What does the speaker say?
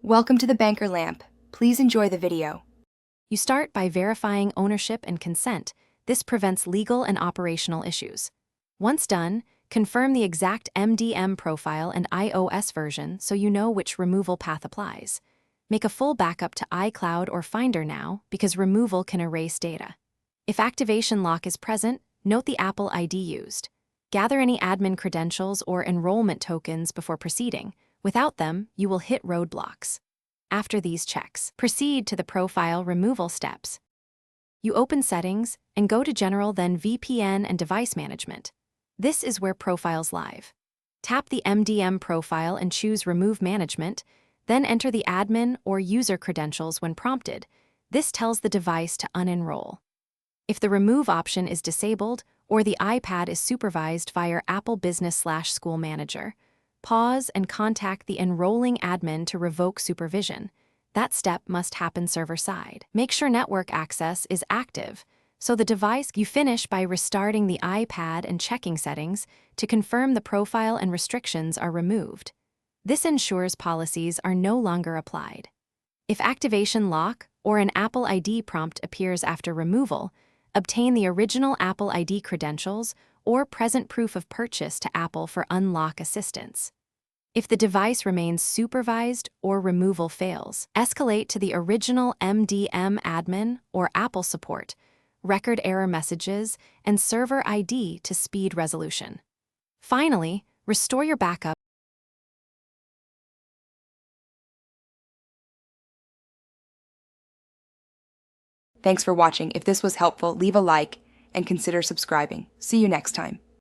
Welcome to the Banker Lamp. Please enjoy the video. You start by verifying ownership and consent. This prevents legal and operational issues. Once done, confirm the exact MDM profile and iOS version so you know which removal path applies. Make a full backup to iCloud or Finder now because removal can erase data. If activation lock is present, note the Apple ID used. Gather any admin credentials or enrollment tokens before proceeding. Without them, you will hit roadblocks. After these checks, proceed to the profile removal steps. You open Settings and go to General, then VPN and Device Management. This is where profiles live. Tap the MDM profile and choose Remove Management, then enter the admin or user credentials when prompted. This tells the device to unenroll. If the Remove option is disabled or the iPad is supervised via Apple Business/School Manager, pause and contact the enrolling admin to revoke supervision. That step must happen server-side. Make sure network access is active, so the device you finish by restarting the iPad and checking settings to confirm the profile and restrictions are removed. This ensures policies are no longer applied. If activation lock or an Apple ID prompt appears after removal, obtain the original Apple ID credentials or present proof of purchase to Apple for unlock assistance. If the device remains supervised or removal fails, escalate to the original MDM admin or Apple support, record error messages, and server ID to speed resolution. Finally, restore your backup. Thanks for watching. If this was helpful, leave a like and consider subscribing. See you next time.